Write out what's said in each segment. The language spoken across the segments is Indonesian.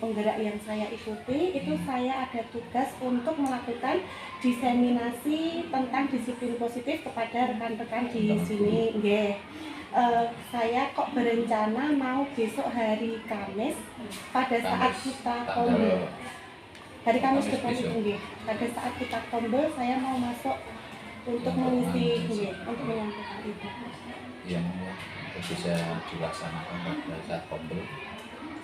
penggerak yang saya ikuti itu saya ada tugas untuk melakukan diseminasi tentang disiplin positif kepada rekan-rekan di sini. Saya kok berencana mau besok hari Kamis pada saat kita tombol. Hari Kamis depan itu, pada saat kita tombol saya mau masuk untuk mengisi untuk menyampaikan itu. Yang bisa dilaksanakan pada saat tombol,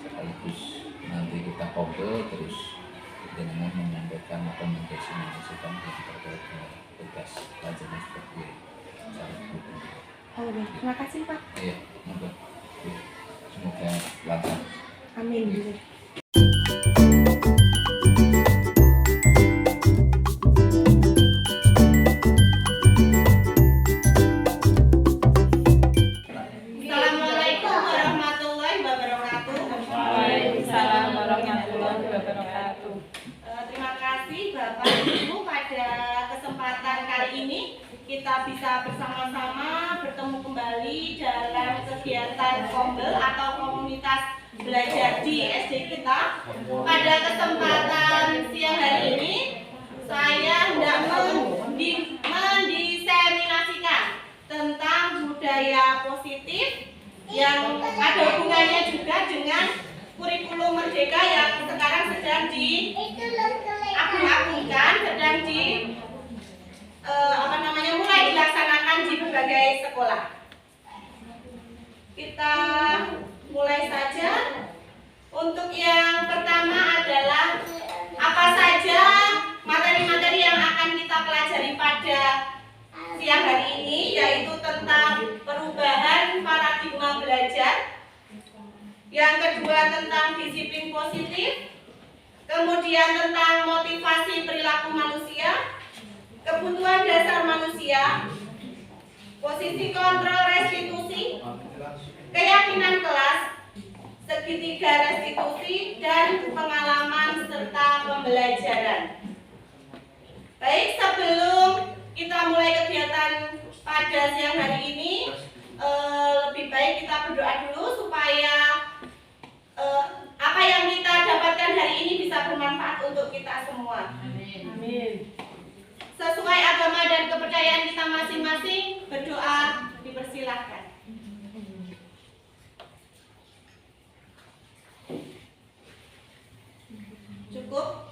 sekaligus nanti kita tombol terus dengan menyampaikan atau mendefinisikan yang terkait dengan tugas pelajaran seperti itu. Oh, terima kasih Pak. Iya, semoga lancar. Amin. Assalamualaikum warahmatullahi wabarakatuh. Waalaikumsalam warahmatullahi wabarakatuh. Terima kasih Bapak Ibu, pada kesempatan kali ini kita bisa bersama-sama bertemu kembali dalam kegiatan Kombel atau komunitas belajar di SD kita. Pada kesempatan siang hari ini saya hendak mendiseminasikan tentang budaya positif yang ada hubungannya juga dengan kurikulum Merdeka yang sekarang sedang diagung-agungkan, sedang mulai dilaksanakan di berbagai sekolah. Kita mulai saja. Untuk yang pertama adalah apa saja materi-materi yang akan kita pelajari pada siang hari ini, yaitu tentang perubahan paradigma belajar. Yang kedua tentang disiplin positif, kemudian tentang motivasi perilaku manusia, kebutuhan dasar manusia, posisi kontrol restitusi, keyakinan kelas, segitiga restitusi, dan pengalaman serta pembelajaran. Baik, sebelum kita mulai kegiatan pada siang hari ini, lebih baik kita berdoa dulu supaya apa yang kita dapatkan hari ini bisa bermanfaat untuk kita semua. Amin. Sesuai agama dan kepercayaan kita masing-masing, berdoa dipersilahkan. Cukup?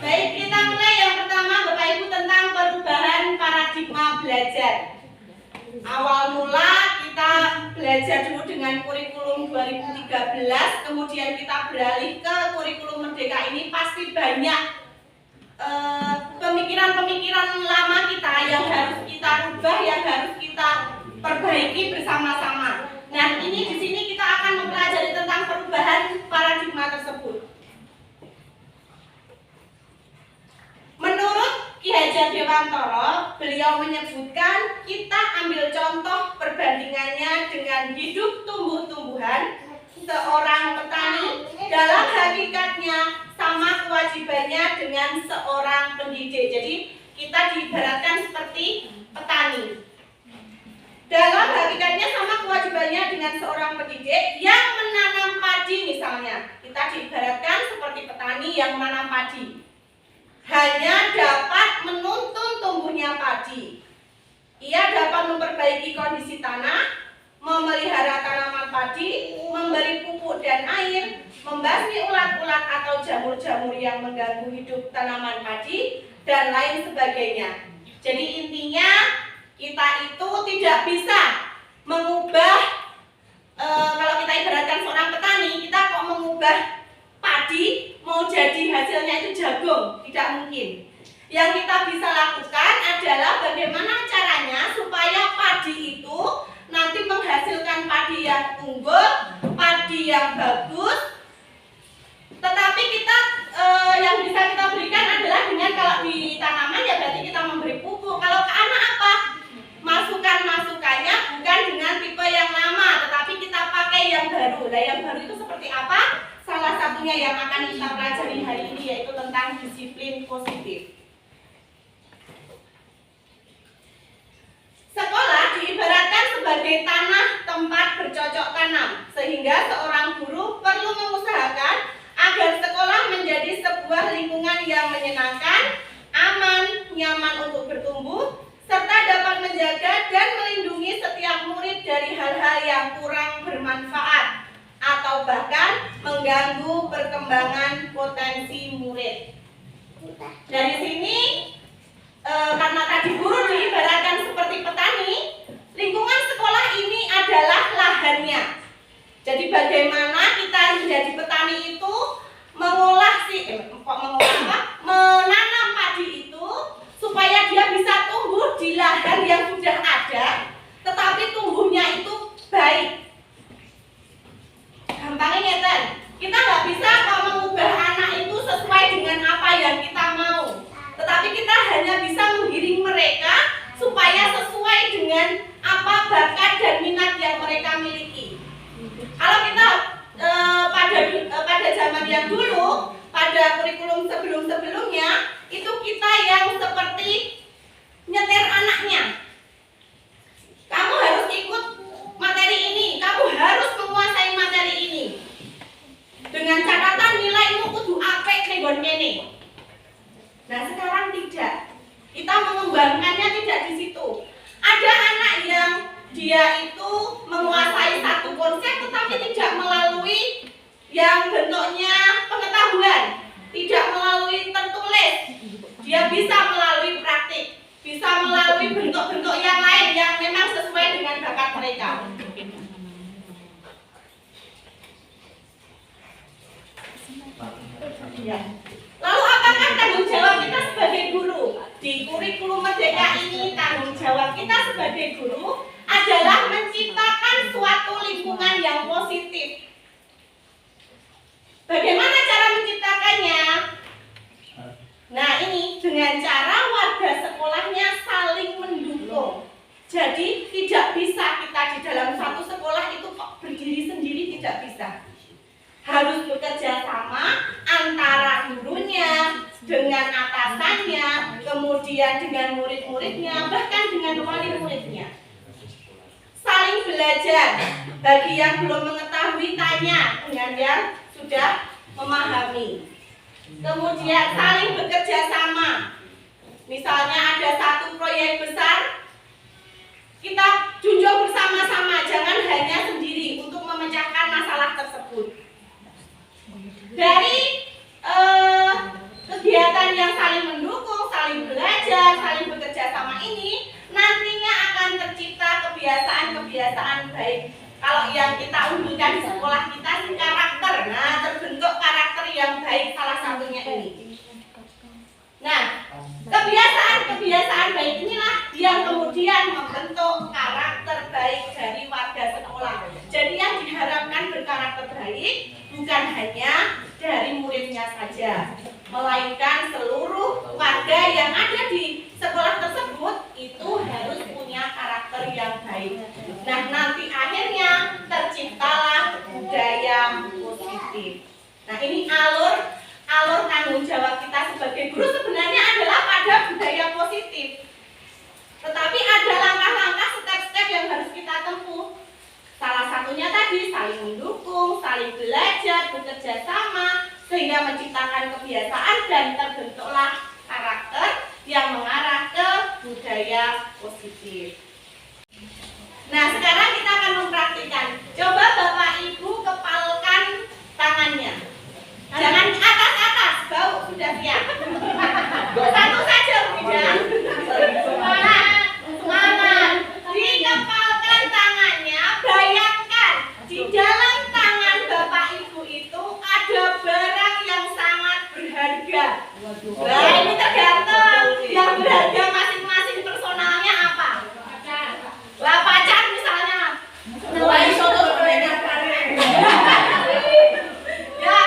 Baik, kita mulai yang pertama Bapak Ibu tentang perubahan paradigma belajar. Awal mula kita belajar dulu dengan kurikulum 2013, kemudian kita beralih ke kurikulum Merdeka. Ini pasti banyak pemikiran-pemikiran lama kita yang harus kita rubah, yang harus kita perbaiki bersama-sama. Nah, ini di sini kita akan mempelajari tentang perubahan paradigma tersebut. Menurut Ki Hajar Dewantoro, beliau menyebutkan kita ambil contoh perbandingannya dengan hidup tumbuh-tumbuhan. Seorang petani dalam hakikatnya sama kewajibannya dengan seorang pendidik. Jadi kita diibaratkan seperti petani. Dalam hakikatnya sama kewajibannya dengan seorang pendidik yang menanam padi misalnya. Kita diibaratkan seperti petani yang menanam padi. Hanya dapat menuntun tumbuhnya padi. Ia dapat memperbaiki kondisi tanah, memelihara tanaman padi, memberi pupuk dan air, membasmi ulat-ulat atau jamur-jamur yang mengganggu hidup tanaman padi, dan lain sebagainya. Jadi intinya kita itu tidak bisa mengubah, kalau kita ibaratkan seorang petani, kita kok mengubah padi mau jadi hasilnya itu jagung, tidak mungkin. Yang kita bisa lakukan adalah bagaimana caranya supaya padi itu nanti menghasilkan padi yang unggul, padi yang bagus. Tetapi kita yang bisa kita berikan adalah dengan, kalau di tanaman ya berarti kita memberi pupuk. Kalau ke anak apa? Masukannya bukan dengan tipe yang lama, tetapi kita pakai yang baru. Nah, yang baru itu seperti apa? Salah satunya yang akan kita pelajari hari ini yaitu tentang disiplin positif. Sekolah diibaratkan sebagai tanah tempat bercocok tanam, sehingga seorang guru perlu mengusahakan agar sekolah menjadi sebuah lingkungan yang menyenangkan, aman, nyaman untuk bertumbuh, serta dapat menjaga dan melindungi setiap murid dari hal-hal yang kurang bermanfaat atau bahkan mengganggu perkembangan potensi murid. Dari sini, karena tadi guru diibaratkan seperti petani, lingkungan sekolah ini adalah lahannya. Jadi bagaimana kita menjadi petani itu menanam padi itu supaya dia bisa tumbuh di lahan yang sudah ada, tetapi tumbuhnya itu baik. Gampangnya ngeten, kita nggak bisa mengubah anak itu sesuai dengan apa yang kita mau, tetapi kita hanya bisa menggiring mereka supaya sesuai dengan apa bakat dan minat yang mereka miliki. Kalau kita pada zaman yang dulu, pada kurikulum sebelum-sebelumnya, itu kita yang seperti nyetir anaknya. Kamu harus ikut materi ini, kamu harus menguasai materi ini. Dengan catatan nilaimu kudu apik ning kene. Nah, sekarang tidak. Kita mengembangkannya tidak di situ. Ada anak yang dia itu menguasai satu konsep tetapi tidak melalui yang bentuknya pengetahuan, tidak melalui tertulis. Dia bisa melalui praktik, bisa melalui bentuk-bentuk yang lain yang memang sesuai dengan bakat mereka. Ya. Lalu apakah tanggung jawab kita sebagai guru? Di kurikulum Merdeka ini tanggung jawab kita sebagai guru adalah menciptakan suatu lingkungan yang positif. Bagaimana cara menciptakannya? Nah, ini dengan cara warga sekolahnya saling mendukung. Jadi tidak bisa kita di dalam satu sekolah itu kok berdiri sendiri, tidak bisa. Harus bekerja sama antara gurunya dengan atasannya, kemudian dengan murid-muridnya, bahkan dengan wali muridnya. Saling belajar. Bagi yang belum mengetahui tanya dengan yang sudah memahami. Kemudian saling bekerja sama. Misalnya ada satu proyek besar, kita junjung bersama-sama, jangan hanya sendiri untuk memecahkan masalah tersebut. Dari kegiatan yang saling mendukung, saling belajar, saling bekerja sama ini, nantinya akan tercipta kebiasaan-kebiasaan baik. Kalau yang kita unggulkan di sekolah kita sih karakter, nah terbentuk karakter yang baik salah satunya ini. Nah, kebiasaan-kebiasaan baik inilah yang kemudian membentuk karakter baik dari warga sekolah. Jadi yang diharapkan berkarakter baik bukan hanya dari muridnya saja, melainkan seluruh warga yang ada di sekolah tersebut itu harus punya karakter yang baik. Nah, nanti akhirnya terciptalah budaya positif. Nah, ini alur tanggung jawab kita sebagai guru sebenarnya adalah pada budaya positif. Tetapi ada langkah-langkah, step-step yang harus kita tempuh. Salah satunya tadi saling mendukung, saling belajar, bekerja sama, sehingga menciptakan kebiasaan dan terbentuklah karakter yang mengarah ke budaya positif. Nah, sekarang kita akan mempraktikkan. Coba Bapak Ibu kepalkan tangannya. Jangan atas-atas, bau sudah siap. Satu saja, tidak. Semangat. Dikepalkan tangannya, bayangkan di dalam tangan Bapak Ibu itu ada barang yang sangat berharga. Nah, ini tergantung yang berharga masing-masing personalnya apa. Lah pacar misalnya. Ya,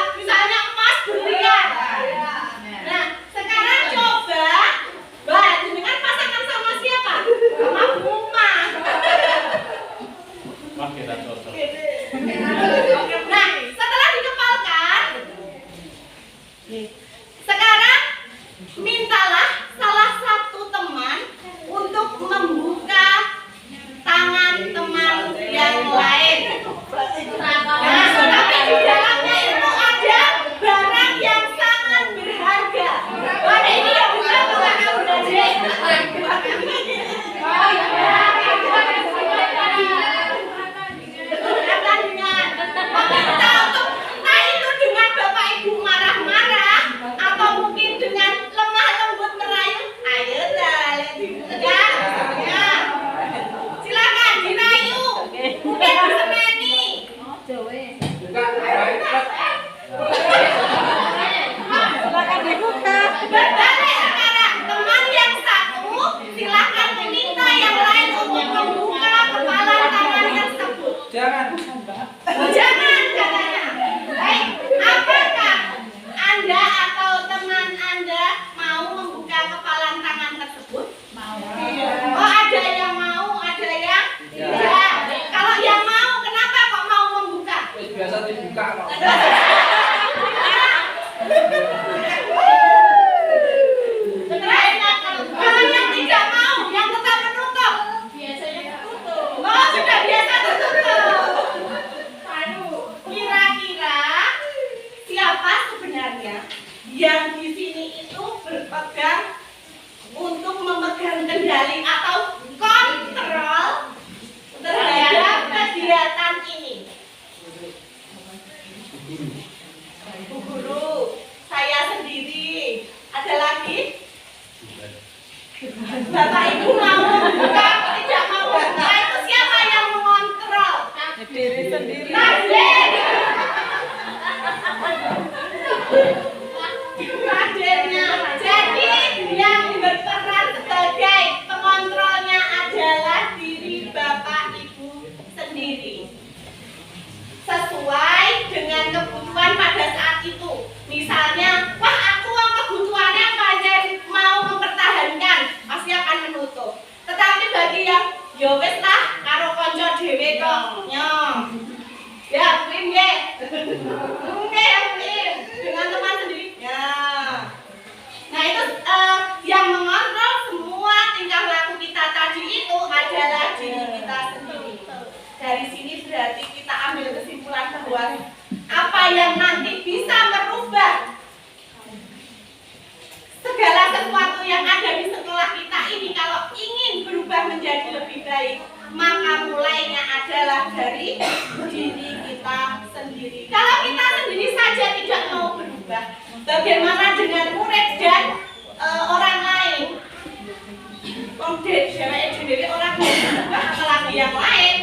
yang di sini itu berpegang untuk memegang kendali atau kontrol terhadap kegiatan ini. Bu Guru, saya sendiri. Ada lagi? Bapak Ibu mau membuka atau tidak mau membuka? Itu siapa yang mengontrol? Diri sendiri. Radennya. Jadi yang berperan sebagai pengontrolnya adalah diri Bapak Ibu sendiri. Sesuai dengan kebutuhan pada saat itu. Misalnya, wah aku kebutuhannya pancen mau mempertahankan, pasti akan menutup. Tetapi bagi yang ya wis lah karo kanca dhewe kok. Ya, kuwi nggih. Nggih, dengan teman sendiri. Ya. Nah, itu yang mengontrol semua tingkah laku kita tadi itu adalah diri kita sendiri. Dari sini berarti kita ambil kesimpulan bahwa apa yang nanti bisa merubah segala sesuatu yang ada di sekolah kita ini, kalau ingin berubah menjadi lebih baik, maka mulainya adalah dari diri kita sendiri. Kalau kita sendiri saja tidak mau berubah, bagaimana dengan murid dan orang lain? Jadi orang lain berubah, apalagi yang lain.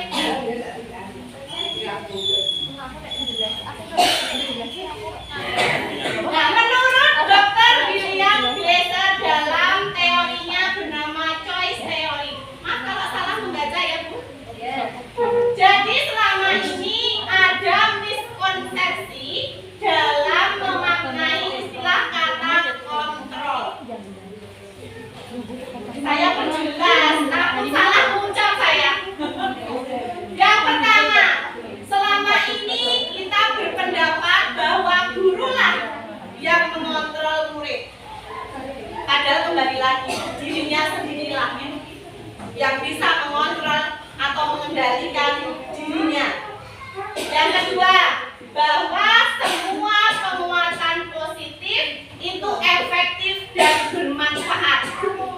Nah, menurut Dr. William Glasser dalam teorinya bernama choice theory. Maaf kalau salah membaca ya Bu. Jadi selama ini ada miskonsepsi dalam memaknai istilah kata kontrol. Saya perjelas, aku salah ucap saya. Yang pertama, selama ini kita berpendapat bahwa gurulah yang mengontrol murid. Padahal kembali lagi, dirinya sendirilah yang bisa mengontrol atau mengendalikan dirinya. Yang kedua, bahwa semua penguatan positif itu efektif dan bermanfaat.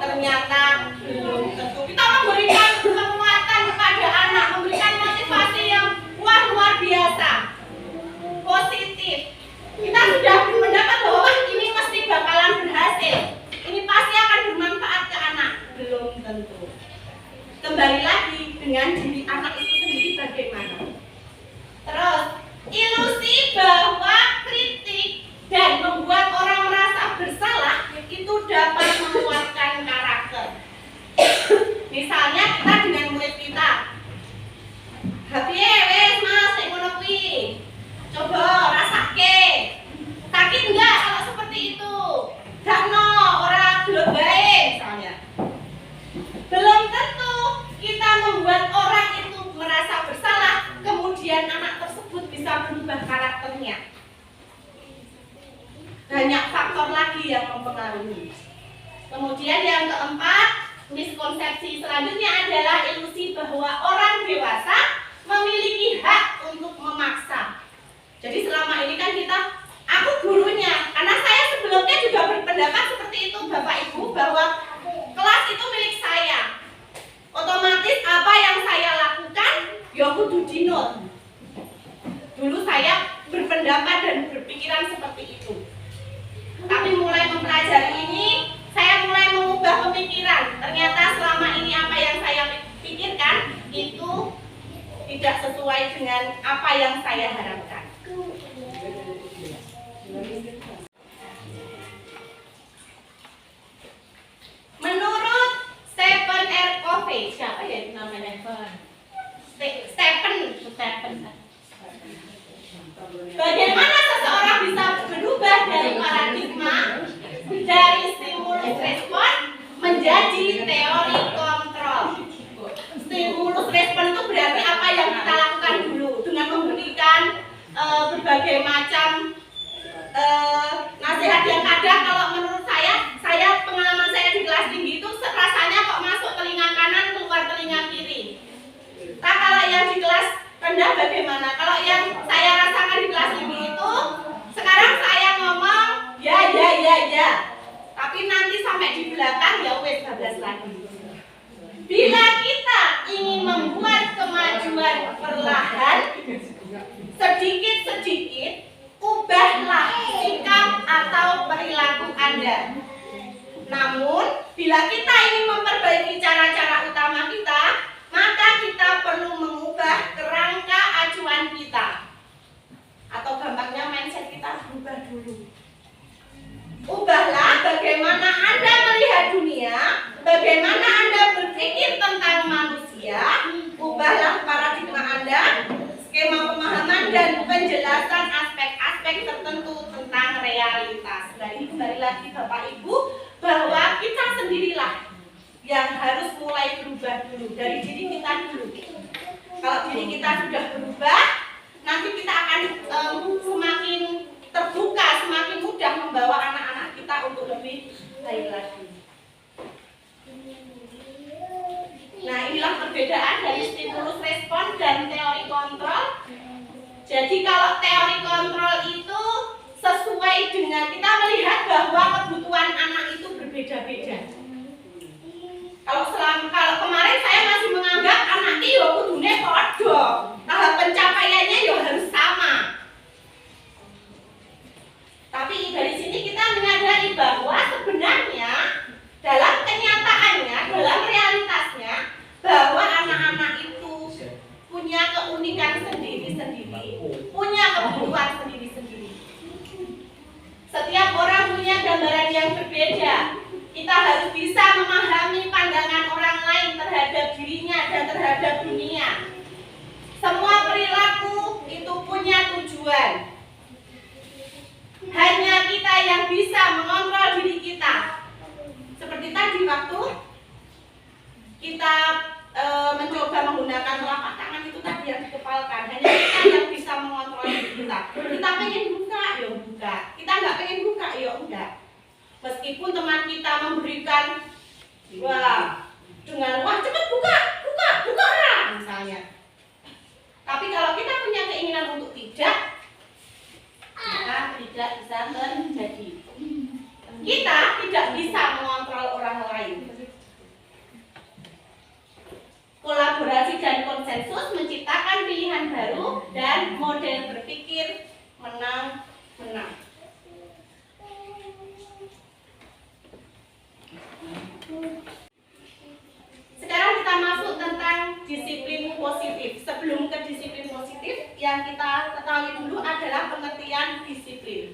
Ternyata belum tentu. Kita memberikan penguatan kepada anak, memberikan motivasi yang luar biasa, positif. Kita sudah mendapat bahwa ini pasti bakalan berhasil, ini pasti akan bermanfaat ke anak. Belum tentu. Kembali lagi dengan diri anak itu sendiri bagaimana. Terus, ilusi bahwa kritik dan membuat orang merasa bersalah itu dapat menguatkan karakter. Misalnya kita dengan murid kita, "Hapiye wes Mas, sik ngono kuwi. Coba rasake. Sakit enggak kalau seperti itu? Dakno ora gelem bae," misalnya. Belum tentu kita membuat orang itu merasa bersalah, kemudian anak tersebut bisa berubah karakternya. Banyak faktor lagi yang mempengaruhi. Kemudian yang keempat, miskonsepsi selanjutnya adalah ilusi bahwa orang dewasa memiliki hak untuk memaksa. Jadi selama ini kan aku gurunya, karena saya sebelumnya juga berpendapat seperti itu Bapak Ibu, bahwa kelas itu milik saya. Otomatis apa yang saya lakukan, ya kudu dinut. Dulu saya berpendapat dan berpikiran seperti itu. Tapi mulai mempelajari ini, saya mulai mengubah pemikiran. Ternyata selama ini apa yang saya pikirkan itu tidak sesuai dengan apa yang saya harapkan. Menurut Stephen R. Covey, siapa ya namanya? Stephen. Bagaimana seseorang bisa berubah dari paradigma dari stimulus respon menjadi teori kontrol. Stimulus respon itu berarti apa yang kita lakukan dulu dengan memberikan berbagai macam nasihat yang ada. Kalau menurut saya pengalaman saya di kelas tinggi itu rasanya kok masuk telinga kanan keluar telinga kiri. Nah, kalau yang di kelas rendah bagaimana? Kalau yang saya rasakan di kelas tinggi itu sekarang saya ngomong ya dan perlahan, sedikit-sedikit, ubahlah sikap atau perilaku Anda. Namun, bila kita ingin memperbaiki cara-cara utama kita, maka kita perlu mengubah kerangka acuan kita. Atau gampangnya mindset kita berubah dulu. Ubahlah bagaimana Anda melihat dunia, bagaimana Anda berpikir tentang manusia, ubahlah paradigma Anda, skema pemahaman dan penjelasan aspek-aspek tertentu tentang realitas. Jadi kembali lagi Bapak Ibu, bahwa kita sendirilah yang harus mulai berubah dulu, dari diri kita dulu. Kalau diri kita sudah berubah, nanti kita akan semakin terbuka, semakin mudah membawa anak-anak kita untuk lebih baik lagi. Nah, inilah perbedaan dari stimulus respon dan teori kontrol. Jadi kalau teori kontrol itu sesuai dengan kita melihat bahwa kebutuhan anak itu berbeda-beda. Kalau kemarin saya masih menganggap anak itu kudune podo, tahap pencapaiannya ya harus sama. Tapi dari sini kita menyadari bahwa sebenarnya dalam kenyataannya, dalam realitasnya, bahwa anak-anak itu punya keunikan sendiri-sendiri, punya kebutuhan sendiri-sendiri. Setiap orang punya gambaran yang berbeda. Kita harus bisa memahami pandangan orang lain terhadap dirinya dan terhadap dunia. Semua perilaku itu punya tujuan. Hanya kita yang bisa mengontrol diri kita. Seperti tadi waktu kita mencoba menggunakan telapak tangan itu tadi yang dikepalkan. Hanya kita yang bisa mengontrol diri kita. Kita pengen buka, ya buka. Kita nggak pengen buka, ya enggak. Meskipun teman kita memberikan dengan cepat buka misalnya. Tapi kalau kita punya keinginan untuk tidak, maka tidak bisa terjadi. Kita tidak bisa mengontrol orang lain. Kolaborasi dan konsensus menciptakan pilihan baru dan model berpikir menang-menang. Sekarang kita masuk tentang disiplin positif. Sebelum ke disiplin positif, yang kita ketahui dulu adalah pengertian disiplin.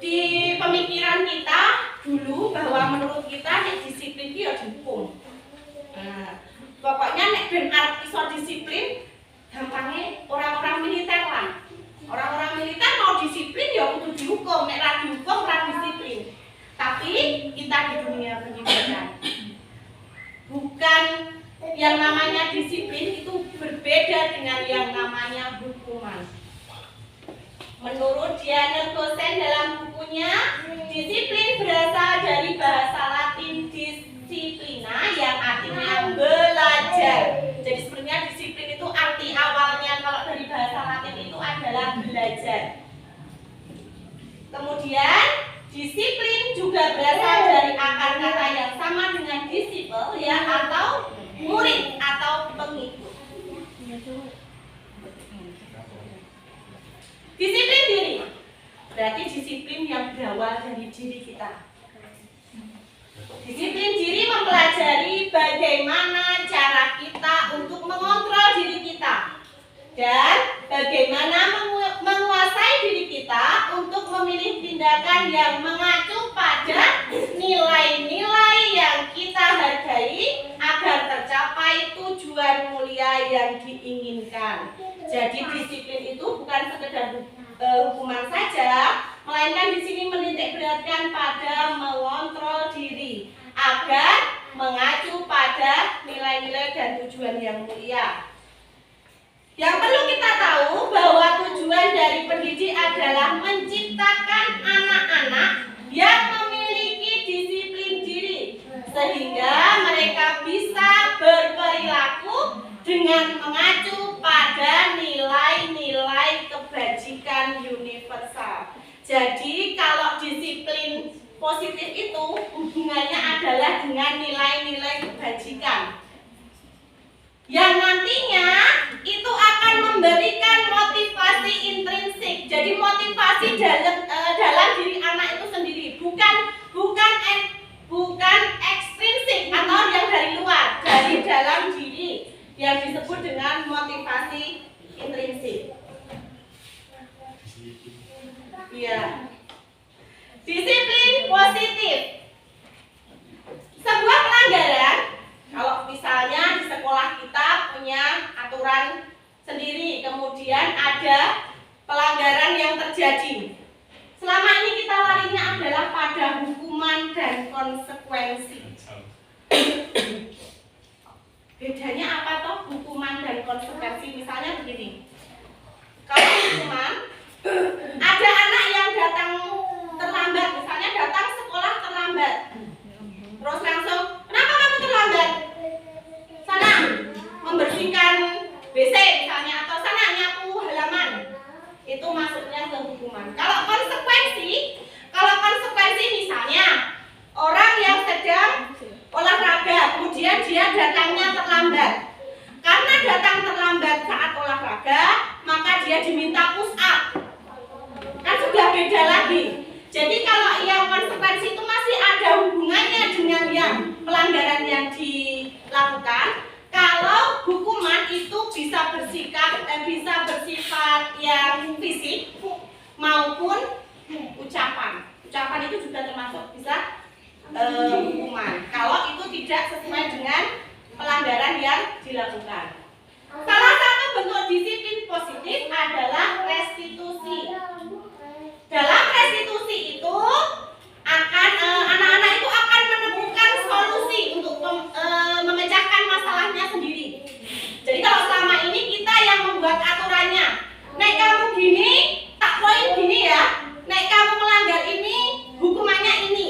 Di pemikiran kita dulu bahwa menurut kita disiplin itu ya dihukum. Nah, pokoknya nek ben arep iso disiplin, gampangnya orang-orang militer lah. Orang-orang militer mau disiplin ya kudu dihukum, nek ra dihukum ra disiplin. Tapi kita di dunia pendidikan bukan yang namanya disiplin itu berbeda dengan yang namanya hukuman. Menurut Diana Gosen dalam bukunya, disiplin berasal dari bahasa Latin disciplina yang artinya belajar. Jadi sebenarnya disiplin itu arti awalnya kalau dari bahasa Latin itu adalah belajar. Kemudian disiplin juga berasal dari akar kata yang sama dengan disciple ya, atau murid atau pengikut. Disiplin diri berarti disiplin yang berawal dari diri kita. Disiplin diri mempelajari bagaimana cara kita untuk mengontrol diri kita dan bagaimana menguasai diri kita untuk memilih tindakan yang mengacu pada nilai-nilai yang kita hargai agar tercapai tujuan mulia yang diinginkan. Jadi disiplin itu bukan sekedar hukuman saja, melainkan di sini menitik beratkan pada mengontrol diri agar mengacu pada nilai-nilai dan tujuan yang mulia. Yang perlu kita tahu bahwa tujuan dari pendidik adalah menciptakan anak-anak yang memiliki disiplin diri sehingga mereka bisa berperilaku dengan mengacu pada nilai-nilai kebajikan universal. Jadi kalau disiplin positif itu hubungannya adalah dengan nilai-nilai kebajikan. yang nantinya itu akan memberikan motivasi intrinsik. Jadi motivasi dalam diri anak itu sendiri, bukan ekstrinsik atau yang dari luar, dari dalam diri yang disebut dengan motivasi intrinsik. Iya. Disiplin positif. Sebuah pelanggaran, kalau misalnya di sekolah kita punya aturan sendiri, kemudian ada pelanggaran yang terjadi. Selama ini kita larinya adalah pada hukuman dan konsekuensi. Bedanya apa toh hukuman dan konsekuensi? Misalnya begini. Kalau hukuman, ada anak yang datang terlambat, misalnya datang sekolah terlambat. Terus langsung, kenapa kamu terlambat? Sana membersihkan WC misalnya, atau sana nyapu halaman. Itu masuknya ke hukuman. Kalau konsekuensi misalnya orang yang sedang olahraga, kemudian dia datangnya terlambat. Karena datang terlambat saat olahraga, maka dia diminta push up. Kan sudah beda lagi. Jadi kalau yang konsekuensi itu masih ada hubungannya dengan yang pelanggaran yang dilakukan. Kalau hukuman itu bisa bersifat yang fisik maupun ucapan. Ucapan itu juga termasuk bisa hukuman. Kalau itu tidak sesuai dengan pelanggaran yang dilakukan. Salah satu bentuk disiplin positif adalah restitusi. Dalam restitusi itu anak-anak itu akan menemukan solusi untuk memecahkan masalahnya sendiri. Jadi kalau selama ini kita yang membuat aturannya, nek kamu gini, tak poin gini ya, nek kamu melanggar ini, hukumannya ini.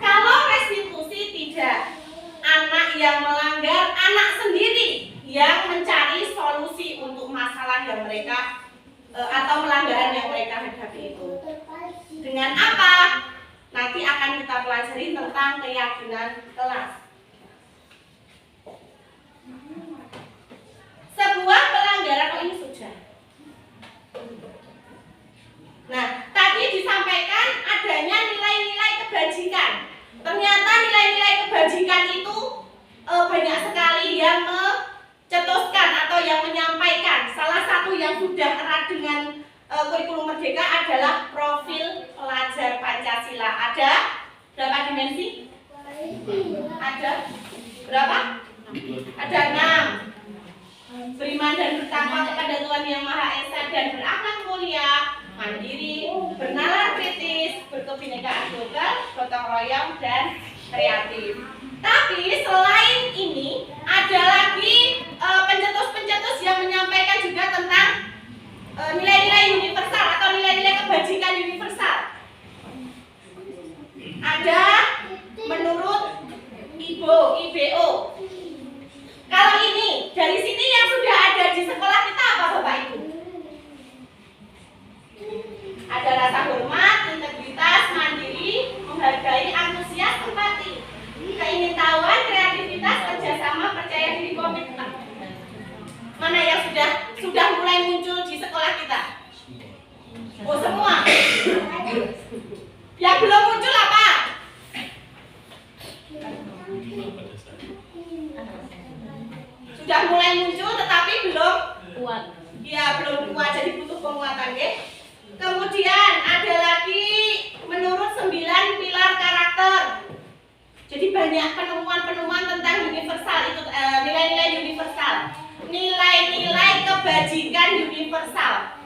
Kalau restitusi tidak, anak yang melanggar, anak sendiri yang mencari solusi untuk masalah yang mereka atau pelanggaran yang mereka hadapi itu. Dengan apa? Nanti akan kita pelajari tentang keyakinan kelas. Sebuah pelanggaran, oh ini sudah. Nah, tadi disampaikan adanya nilai-nilai kebajikan. Ternyata nilai-nilai kebajikan itu banyak sekali yang mencetuskan atau yang menyampaikan. Salah satu yang sudah erat dengan kurikulum Merdeka adalah profil pelajar Pancasila. Ada berapa dimensi? Ada berapa? Ada 6. Beriman dan bertakwa kepada Tuhan Yang Maha Esa dan berakhlak mulia, mandiri, bernalar kritis, berkebinekaan global, gotong royong dan kreatif. Tapi selain ini ada lagi pencetus-pencetus yang menyampaikan juga tentang nilai-nilai universal atau nilai-nilai kebajikan universal. Ada menurut IBO. Kalau ini dari sini yang sudah ada di sekolah kita apa Bapak Ibu? Ada rasa hormat, integritas, mandiri, menghargai, antusias, empati, keingintahuan, kreativitas, kerjasama, percaya diri, komitmen. Mana yang sudah mulai muncul di sekolah kita? Oh semua. Yang belum muncul apa? Sudah mulai muncul tetapi belum kuat. Ya belum kuat, jadi butuh penguatan ya. Kemudian ada lagi menurut 9 pilar karakter. Jadi banyak penemuan-penemuan tentang universal itu nilai-nilai universal. Nilai-nilai kebajikan universal.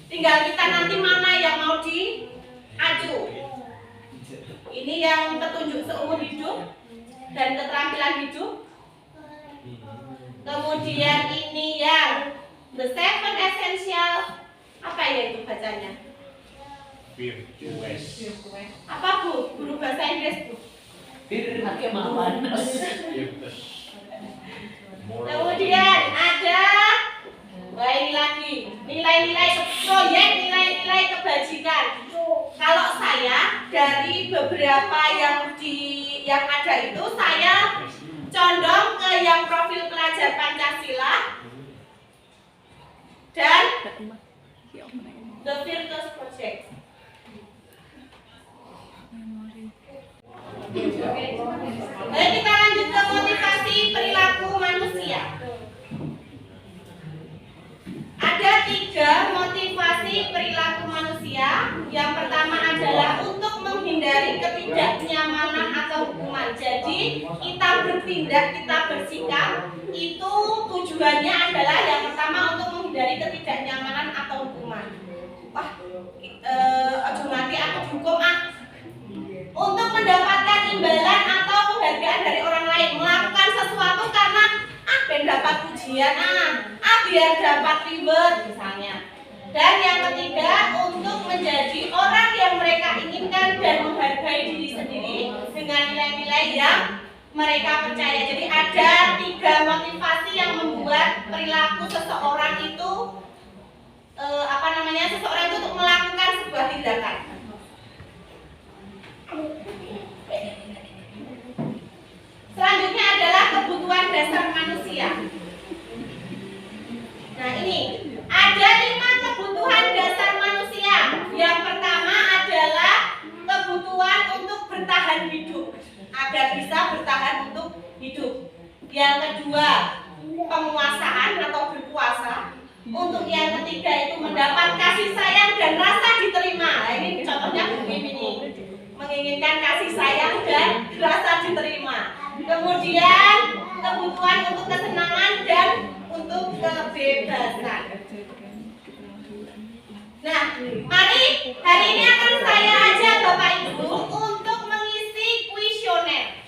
Tinggal kita nanti mana yang mau diacu. Ini yang petunjuk seumur hidup dan keterampilan hidup. Kemudian ini yang the 7 essential, apa ya itu bacanya? Apa Bu? Guru bahasa Inggris Bu? Kemudian ada, wah ini lagi nilai-nilai proyek, nilai-nilai kebajikan. Kalau saya dari beberapa yang ada itu saya condong ke yang profil pelajar Pancasila dan The Virtuous Project. Baik, kita lanjut ke motivasi perilaku manusia. Ada 3 motivasi perilaku manusia. Yang pertama adalah untuk menghindari ketidaknyamanan atau hukuman. Jadi kita bertindak, kita bersikap itu tujuannya adalah yang pertama untuk menghindari ketidaknyamanan atau hukuman. Wah, aduh nanti aku dihukum untuk mendapatkan imbalan atau penghargaan dari orang lain, melakukan sesuatu karena ben dapat pujian, biar dapat reward misalnya. Dan yang ketiga, untuk menjadi orang yang mereka inginkan dan menghargai diri sendiri dengan nilai-nilai yang mereka percaya. Jadi ada 3 motivasi yang membuat perilaku seseorang itu seseorang itu untuk melakukan sebuah tindakan. Selanjutnya adalah kebutuhan dasar manusia. Nah, ini ada 5 kebutuhan dasar manusia. Yang pertama adalah kebutuhan untuk bertahan hidup, agar bisa bertahan untuk hidup. Yang kedua, penguasaan atau berkuasa. Untuk yang ketiga itu mendapat kasih sayang dan rasa diterima. Nah, ini contohnya begini nih, menginginkan kasih sayang dan rasa diterima. Kemudian kebutuhan untuk kesenangan dan untuk kebebasan. Nah, mari hari ini akan saya ajak Bapak Ibu untuk mengisi kuesioner.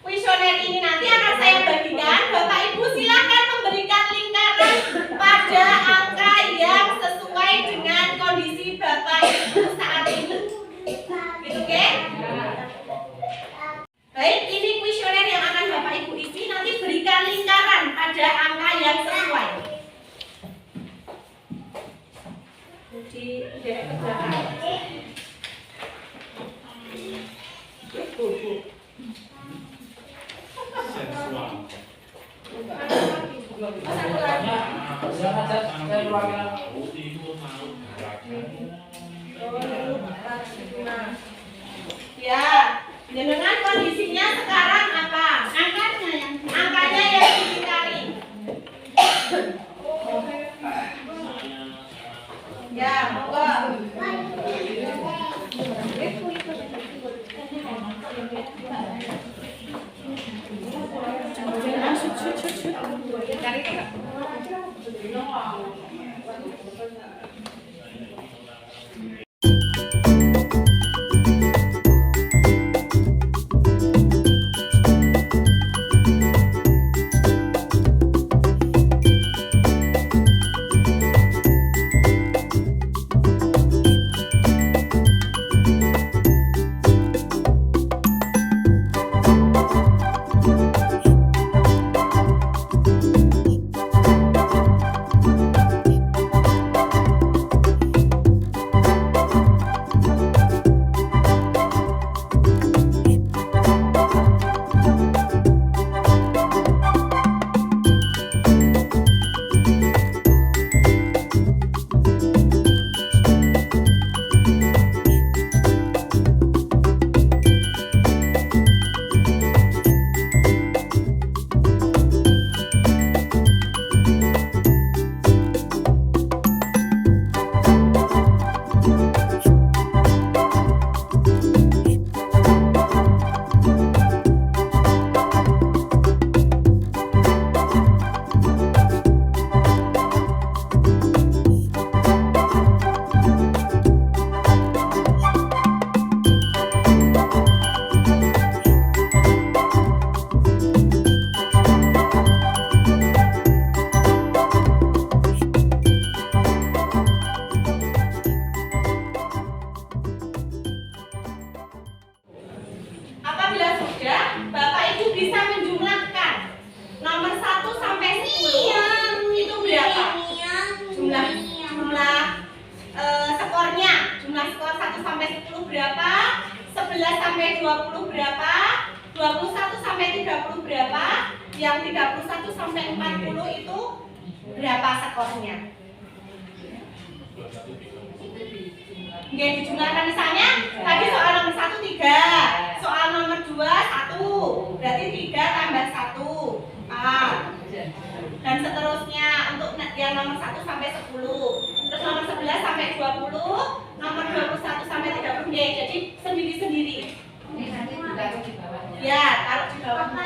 Kuesioner ini nanti akan saya bagikan. Bapak Ibu silakan memberikan lingkaran pada angka yang sesuai dengan kondisi Bapak Ibu saat ini. Gitu, oke? Baik, ini kuesioner yang akan Bapak Ibu isi. Nanti berikan lingkaran pada angka yang sesuai. Di daerah ke belakang. Ya, dengan kondisinya sekarang apa? Angkanya yang dilingkari. Ya, monggo. Skornya, jumlah skor 1 sampai 10 berapa? 11 sampai 20 berapa? 21 sampai 30 berapa? Yang 31 sampai 40 itu berapa skornya? Oke, dijumlahkan misalnya tadi soal nomor 1 3, soal nomor 2 1, berarti 3 tambah 1 4, dan seterusnya untuk yang nomor 1 sampai 10, terus nomor 11 sampai 20, nomor 21 sampai 30. Jadi sendiri-sendiri. Ya, taruh di bawahnya.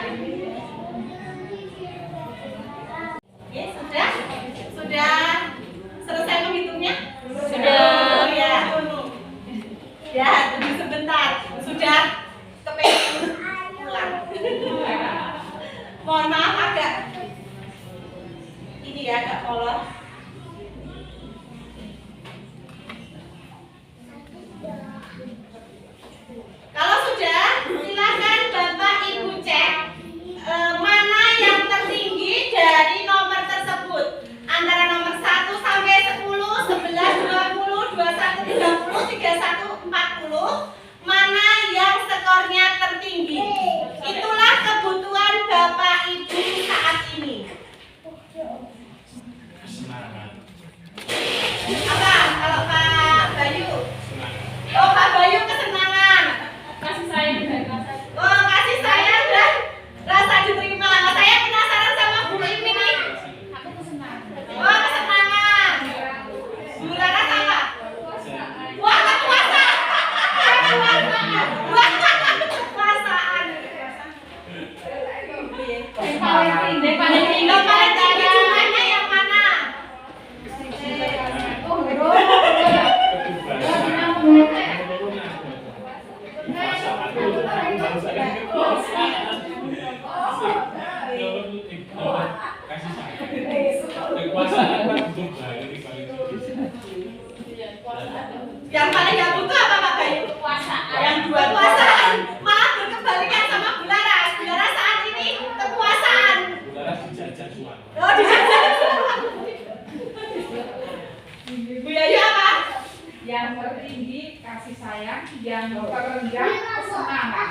Oke, sudah selesai menghitungnya? Sudah. Ya. Ya, tunggu sebentar. Sudah kepengen pulang. Mohon maaf agak ini ya, agak kolot. Kalau sudah, silakan Bapak Ibu cek mana yang tertinggi dari nomor tersebut. Antara nomor 1 sampai 10, 11, 20, 21, 30, 31, 40. Mana yang skornya tertinggi? Itulah kebutuhan Bapak Ibu saat ini. Apa? Kalau Pak Bayu? Oh, Pak Bayu kesenangan. Kasih sayang dan rasa. Oh, kasih sayang dan rasa diterima. Oh, saya penasaran sama Bu ini nih. Aku kesenangan. Oh, kesenangan. Bu Laras apa? Wah, kekuasaan. Wah, kekuasaan. Yang paling tinggi. Yang paling tinggi jumlahnya yang mana? Yang paling nggak butuh apa Pak Bayu? Kekuasaan. Yang dua kekuasaan. Malah berkebalikan sama Bu Laras. Bu Laras saat ini kekuasaan. Oh, dijajah. Bu Yayu apa? Yang tertinggi kasih sayang, yang terendah kesenangan.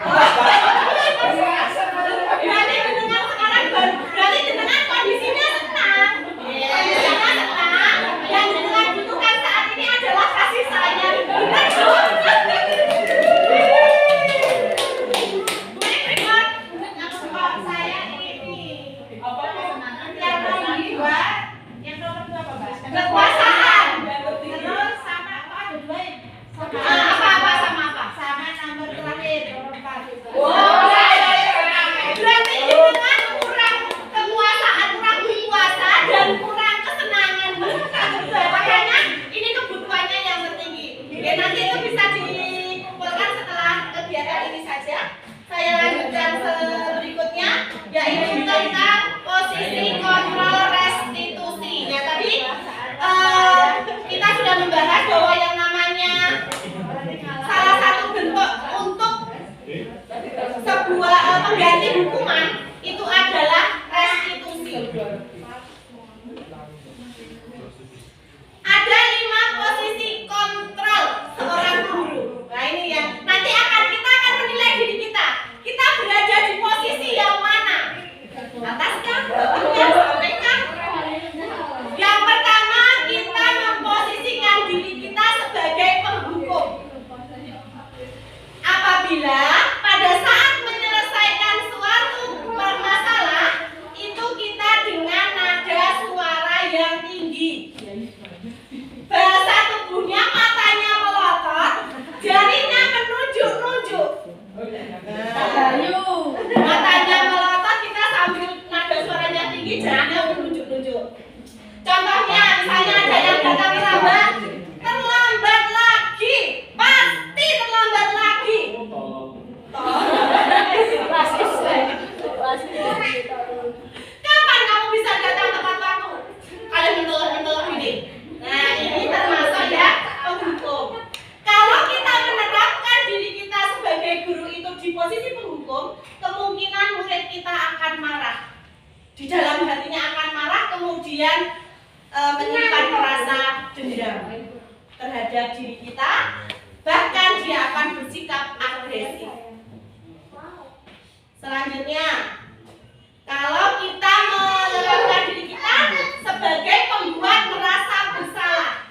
Berarti jenengan sekarang berarti jenengan kondisinya senang. Kondisinya senang. Yang jenengan butuhkan saat ini adalah kasih sayang. Benar dong? Saya ini Apa kesenangan? yang nomor 2, yang nomor 2 apa Mbak? Kekuasaan. Terus sama apa ada 2 ya? Apa sama apa? Sama nomor terakhir nomor 4. Oh, berarti jenengan kurang kekuasaan, kurang berkuasa dan kurang kesenangan. Makanya ini kebutuhannya yang tertinggi. Oke, nanti itu bisa dikumpulkan setelah kegiatan ini saja. Saya lanjutkan berikutnya, yaitu tentang posisi kontrol restitusi. Nah, tadi kita sudah membahas bahwa yang namanya salah satu bentuk untuk sebuah pengganti hukuman itu adalah restitusi. Ada 5 posisi kontrol seorang guru. Nah, ini yang nanti kita akan menilai diri kita. Kita berada di posisi yang mana? Atas kah? Bawahnya? Sampai kah? Yang pertama, kita memposisikan diri kita sebagai penghukum. Apabila pada saat menyelesaikan suatu permasalahan itu kita dengan nada suara yang tinggi. Bahasa tubuhnya, matanya melotot, jarinya menunjuk-nunjuk. Matanya melotot, kita sambil nada suaranya tinggi, jarinya menunjuk-nunjuk. Contohnya, misalnya ada yang datang terlambat lagi, pasti terlambat lagi. Kapan kamu bisa datang tepat waktu? Kalian mentelur-mentelur ini. Nah, ini termasuk ya penghukum. Kalau kita menerapkan diri kita sebagai guru itu di posisi penghukum, kemungkinan murid kita akan marah. Di dalam hatinya akan marah, kemudian menyimpan rasa dendam terhadap diri kita, bahkan dia akan bersikap agresif. Selanjutnya, kalau kita menerapkan diri kita sebagai pembuat merasa bersalah,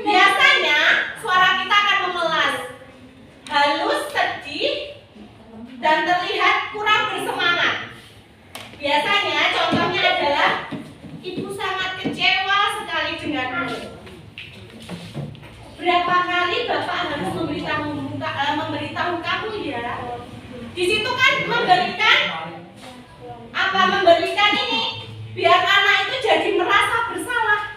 biasanya suara kita akan memelas, halus, sedih, dan terlihat kurang bersemangat. Biasanya contohnya adalah ibu sangat kecewa sekali denganmu. Berapa kali Bapak harus memberitahu kamu ya? Di situ kan memberikan ini biar anak itu jadi merasa bersalah.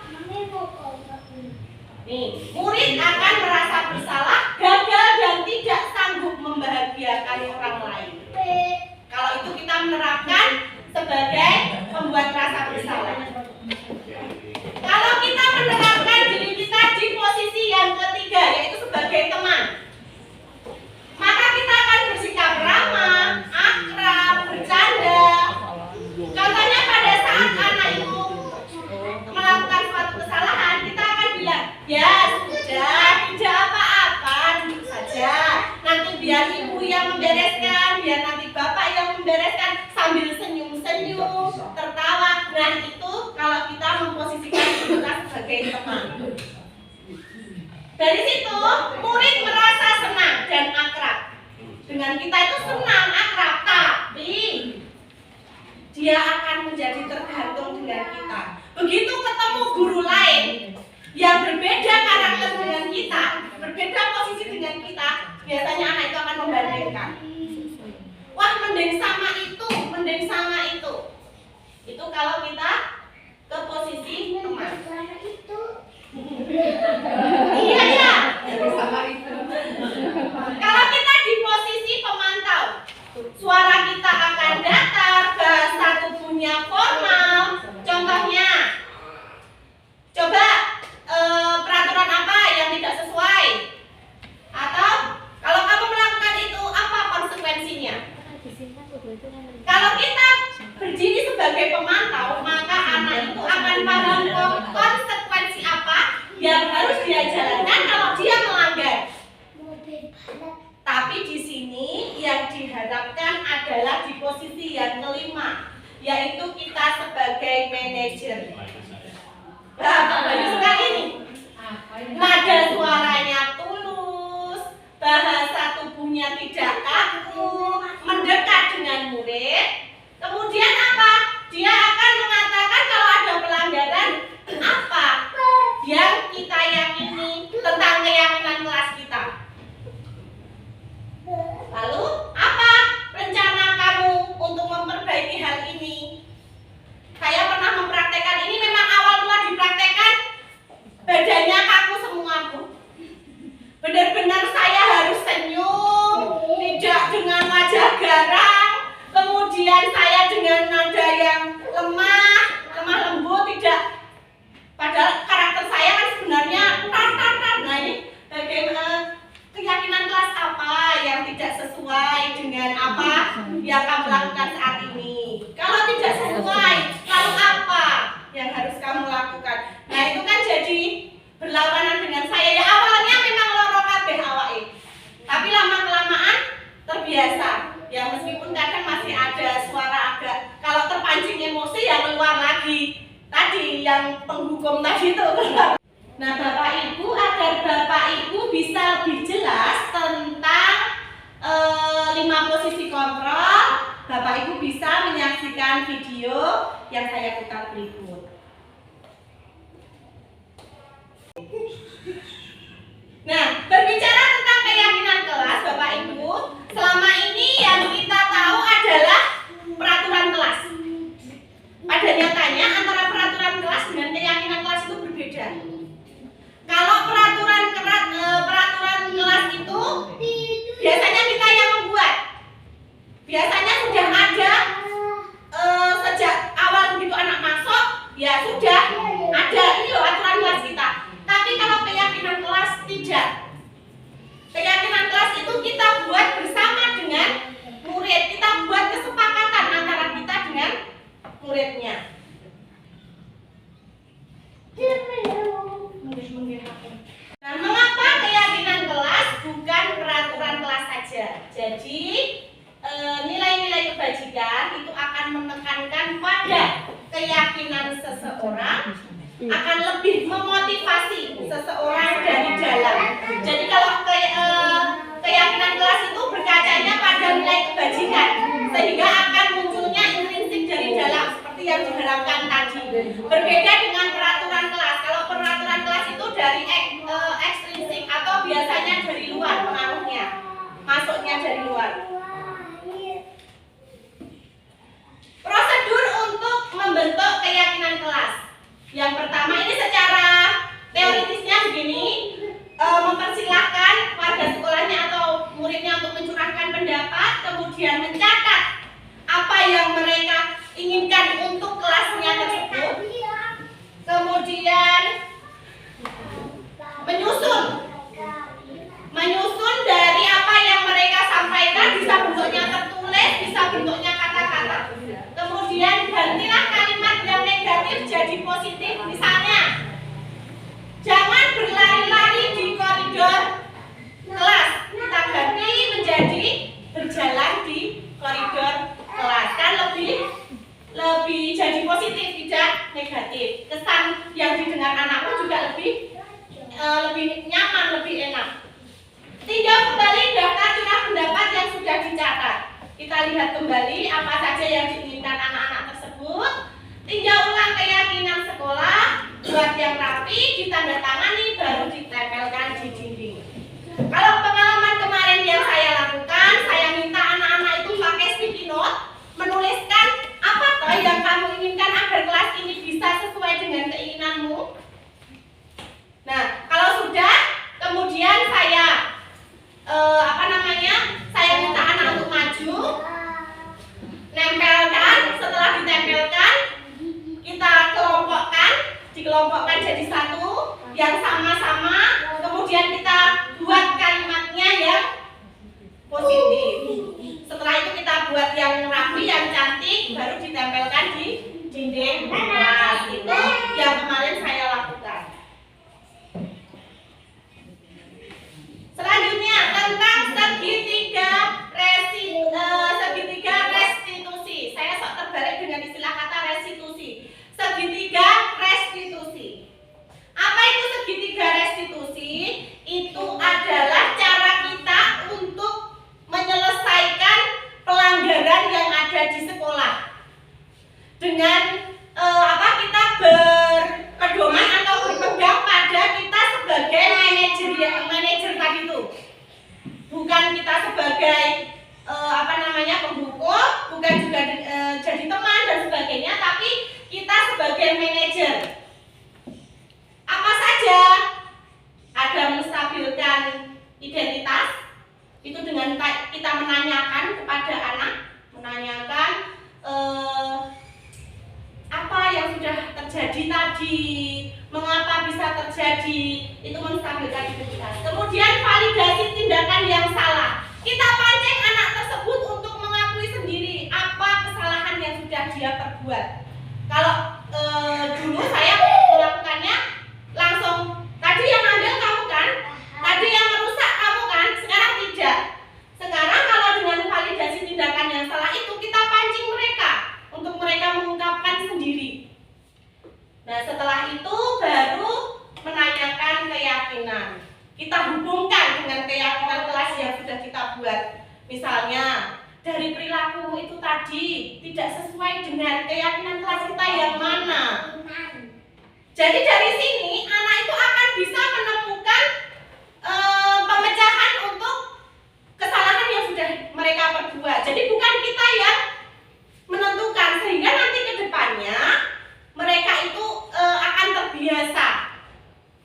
Nih, murid akan merasa bersalah, gagal dan tidak sanggup membahagiakan orang lain. Kalau itu kita menerapkan sebagai pembuat rasa bersalah. Kalau kita menerapkan diri kita di posisi yang ketiga, yaitu sebagai teman, maka kita akan bersikap ramah, akrab, bercanda. Contohnya pada saat anak itu melakukan suatu kesalahan, kita akan bilang, ya sudah, tidak apa-apa, duduk saja. Nanti biar ibu yang membereskan, biar nanti bapak yang membereskan, sambil senyum-senyum, tertawa. Nah itu kalau kita memposisikan kita sebagai teman. Dari situ murid merasa senang dan akrab. Dengan kita itu senang, akrab, tapi dia akan menjadi tergantung dengan kita. Begitu ketemu guru lain yang berbeda karakter dengan kita, berbeda posisi dengan kita, biasanya anak itu akan membandingkan. Wah, mending sama itu, mending sama itu. Itu kalau kita ke posisi teman. Iya ya. Kalau kita di posisi pemantau, suara kita akan datar, bahasa tubuhnya formal. Contohnya, coba peraturan apa yang tidak sesuai? Atau kalau kamu melakukan itu, apa konsekuensinya? Kalau kita berdiri sebagai pemantau, maka anak itu akan paham konsekuensi apa yang harus dia jalankan kalau dia melanggar. Tapi di sini yang diharapkan adalah di posisi yang kelima, yaitu kita sebagai manajer. Bapak Bayu sekali nih. Nada suaranya tulus, bahasa tubuhnya tidak kaku, mendekat dengan murid. Kemudian apa? Dia akan mengatakan kalau ada pelanggaran apa yang kita yakini tentang keyakinan kelas kita. Lalu apa rencana kamu untuk memperbaiki hal ini? Saya pernah mempraktekkan ini, memang awal mula dipraktekkan badannya kaku semua, Bu. Benar-benar saya harus senyum, tidak dengan wajah garang. Kemudian saya dengan nada yang lemah lembut, tidak. Padahal karakter saya kan sebenarnya tar. Nah ini bagaimana keyakinan kelas apa yang tidak sesuai dengan apa yang kamu lakukan saat ini? Kalau tidak sesuai, lalu apa yang harus kamu lakukan? Nah itu kan jadi berlawanan dengan saya. Ya awalnya memang loro kabeh awake, tapi lama-kelamaan terbiasa. Ya meskipun kadang masih ada suara agak, kalau terpancing emosi ya keluar lagi. Tadi yang penghukum tadi itu. Nah Bapak Ibu, agar Bapak Ibu bisa lebih jelas tentang 5 posisi kontrol, Bapak Ibu bisa menyaksikan video yang saya putar berikut. Nah, berbicara tentang keyakinan kelas, Bapak Ibu, selama ini yang kita tahu adalah peraturan kelas. Pada nyatanya antara peraturan kelas dengan keyakinan kelas itu berbeda. Kalau peraturan kelas itu biasanya kita yang membuat. Biasanya sudah ada sejak awal begitu anak masuk, ya sudah ada ini loh aturan kelas kita. Tapi kalau keyakinan kelas tidak. Keyakinan kelas itu kita buat bersama dengan murid. Kita buat kesepakatan antara kita dengan muridnya. Nah, mengapa keyakinan kelas bukan peraturan kelas saja? Jadi nilai-nilai keyakinan seseorang akan lebih memotivasi seseorang dari dalam. Jadi kalau keyakinan kelas itu berkacanya pada nilai kebajikan, sehingga akan munculnya intrinsik dari dalam seperti yang diharapkan tadi. Berbeda dengan peraturan kelas. Kalau peraturan kelas itu dari ekstrinsik atau biasanya dari luar pengaruhnya, masuknya dari luar. Prosedur untuk membentuk keyakinan kelas. Yang pertama ini secara teoritisnya begini, mempersilahkan warga sekolahnya atau muridnya untuk mencurahkan pendapat, kemudian mencatat apa yang mereka inginkan untuk kelasnya tersebut, kemudian menyusun dari apa yang mereka sampaikan, bisa bentuknya tertulis, bisa bentuknya kata-kata. Kemudian gantilah kalimat yang negatif jadi positif. Misalnya, jangan berlari-lari di koridor kelas. Kita ganti menjadi berjalan di koridor kelas. Kan lebih jadi positif, tidak negatif. Kesan yang didengar anak pun juga lebih nyaman, lebih enak. Tinjau kembali daftar curah pendapat yang sudah dicatat. Kita lihat kembali apa saja yang diinginkan anak-anak tersebut. Tinjau ulang keyakinan sekolah, buat yang rapi, ditandatangani, baru ditempelkan di dinding. Kalau pengalaman kemarin yang saya lakukan, saya minta anak-anak itu pakai sticky note, menuliskan apa toh yang kamu inginkan agar kelas ini bisa sesuai dengan keinginanmu. Nah, kalau sudah, kemudian saya saya minta anak untuk maju, nempelkan. Setelah ditempelkan, kita dikelompokkan jadi satu yang sama-sama, kemudian kita buat kalimatnya yang positif. Setelah itu kita buat yang rapi, yang cantik, baru ditempelkan di dinding kelas. Itu yang kemarin saya lakukan. Selanjutnya tentang segitiga restitusi. Saya sok terbalik dengan istilah kata restitusi. Segitiga restitusi. Apa itu segitiga restitusi? Itu adalah cara kita untuk menyelesaikan pelanggaran yang ada di sekolah. Dengan kita berpedoman atau berpegang pada kita sebagai manajer tadi itu. Bukan kita sebagai penghukum, bukan juga jadi teman dan sebagainya, tapi kita sebagai manajer. Apa saja? Ada menstabilkan identitas, itu dengan kita menanyakan kepada anak, menanyakan apa yang sudah terjadi tadi, mengapa bisa terjadi, itu menstabilkan identitas. Kemudian validasi tindakan yang salah. Kita pancing anak tersebut untuk mengakui sendiri apa kesalahan yang sudah dia perbuat. Kalau dulu saya melakukannya langsung, tadi yang ambil kamu kan, tadi yang merusak kamu kan, sekarang tidak. Sekarang kalau dengan validasi tindakan yang salah itu kita pancing mereka untuk mereka mengungkapkan sendiri. Nah, setelah itu baru menanyakan keyakinan. Kita hubungkan dengan keyakinan kelas yang sudah kita buat. Misalnya, dari perilaku itu tadi tidak sesuai dengan keyakinan kelas kita yang mana. Jadi dari sini anak itu akan bisa menemukan pemecahan untuk kesalahan yang sudah mereka perbuat. Jadi bukan kita yang menentukan, sehingga nanti ke depannya mereka itu akan terbiasa.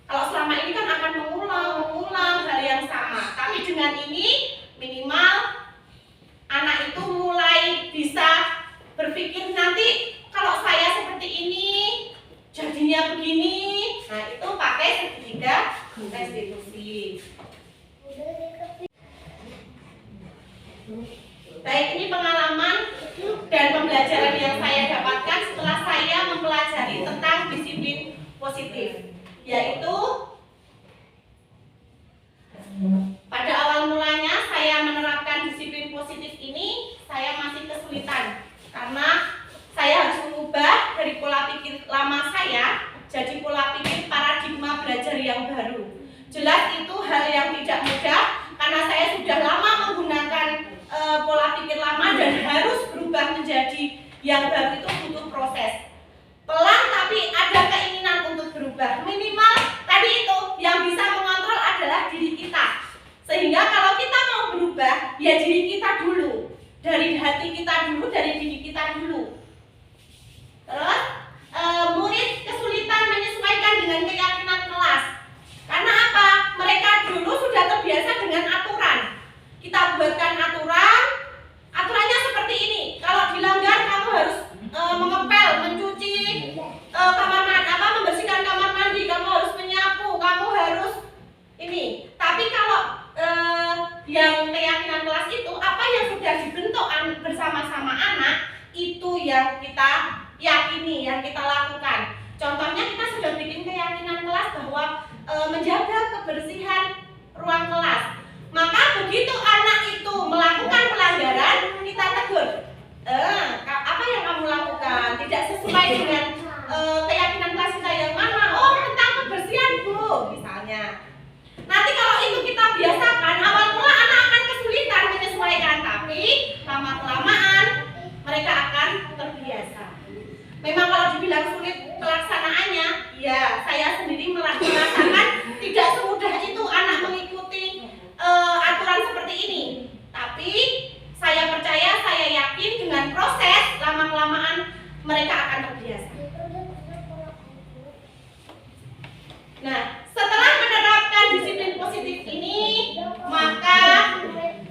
Kalau selama ini kan akan mengulang hal yang sama. Tapi dengan ini minimal anak itu mulai bisa berpikir nanti kalau saya seperti ini jadinya begini. Nah, itu pakai segitiga restitusi. Baik, ini pengalaman dan pembelajaran yang saya dapatkan setelah saya mempelajari tentang disiplin positif, yaitu pada awal mulanya saya menerapkan disiplin positif ini, saya masih kesulitan karena saya harus mengubah dari pola saya sudah lama menggunakan pola pikir lama dan harus berubah menjadi yang baru itu butuh proses. Pelan tapi ada keinginan untuk berubah. Minimal tadi itu yang bisa mengontrol adalah diri kita. Sehingga kalau kita mau berubah, ya diri kita dulu. Dari hati kita dulu, dari diri kita dulu. Terus murid kesulitan menyesuaikan dengan keyakinan kelas. Karena apa? Mereka dulu sudah terbiasa dengan aturan. Kita buatkan aturan, aturannya seperti ini. Kalau dilanggar kamu harus mengepel, mencuci kamar mandi, membersihkan kamar mandi, kamu harus menyapu, kamu harus ini. Tapi kalau yang keyakinan kelas itu apa yang sudah dibentuk bersama-sama anak itu yang kita yakini, yang kita lakukan. Contohnya kita sudah bikin keyakinan kelas bahwa menjaga kebersihan ruang kelas. Maka begitu anak itu melakukan pelanggaran, kita tegur. Apa yang kamu lakukan? Tidak sesuai dengan keyakinan kelas kita yang mana? Oh, tentang kebersihan, Bu, misalnya. Nanti kalau itu kita biasakan, awal mula anak akan kesulitan menyesuaikan, tapi lama-kelamaan mereka akan terbiasa. Memang kalau dibilang sulit pelaksanaannya, ya saya sendiri merasakan tidak semudah itu anak mengikuti aturan seperti ini. Tapi saya percaya, saya yakin dengan proses lama-kelamaan mereka akan terbiasa. Nah, setelah menerapkan disiplin positif ini, maka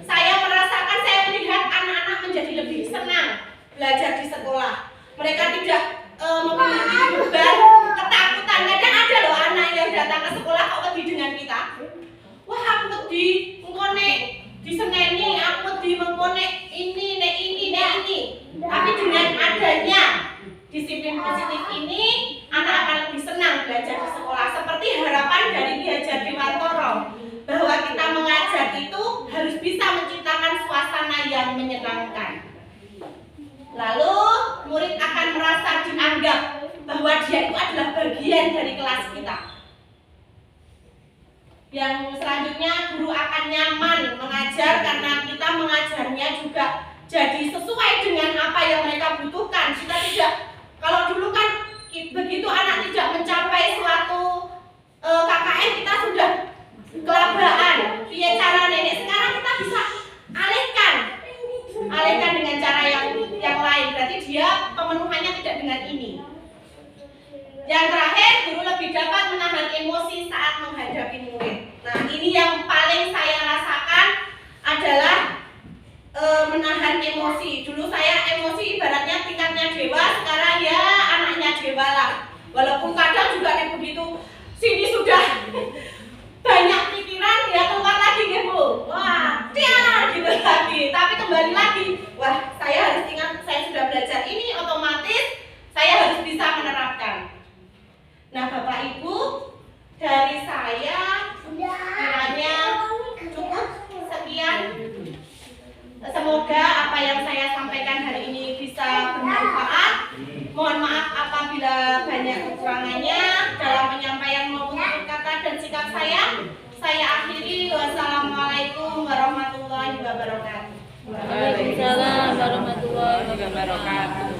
saya merasakan, saya melihat anak-anak menjadi lebih senang belajar di sekolah. Mereka tidak memiliki beban, ketakutan. Kadang ada loh anak yang datang ke sekolah kok wedi dengan kita. Wah, aku wedi mengkone diseneni, aku wedi mengkone ini. Tapi dengan adanya disiplin positif ini, anak akan lebih senang belajar di sekolah. Seperti harapan dari Ki Hajar Dewantoro, bahwa kita mengajar itu harus bisa menciptakan suasana yang menyenangkan. Lalu murid akan merasa dianggap bahwa dia itu adalah bagian dari kelas kita. Yang selanjutnya, guru akan nyaman mengajar karena kita mengajarnya juga jadi sesuai dengan apa yang mereka butuhkan. Kita tidak, kalau dulu kan begitu anak tidak mencapai suatu KKN kita sudah kelabaan. Via cara nenek, sekarang kita bisa alihkan dengan cara yang lain. Berarti dia pemenuhannya tidak dengan ini. Yang terakhir, guru lebih dapat menahan emosi saat menghadapi murid. Nah, ini yang paling saya rasakan adalah menahan emosi. Dulu saya emosi ibaratnya tingkatnya dewa, sekarang ya anaknya dewa lah. Walaupun kadang juga kayak begitu, sini sudah banyak pikiran, ya keluar lagi gitu. Wah, gitu lagi. Tapi kembali lagi, wah saya harus ingat, saya sudah belajar ini, otomatis saya harus bisa menerapkan. Nah, Bapak Ibu, dari saya kiranya cukup sekian. Semoga apa yang saya sampaikan hari ini bisa bermanfaat. Mohon maaf apabila banyak kekurangannya dalam penyampaian maupun tutur kata dan sikap saya. Saya akhiri. Wassalamualaikum warahmatullahi wabarakatuh. Waalaikumsalam warahmatullahi wabarakatuh.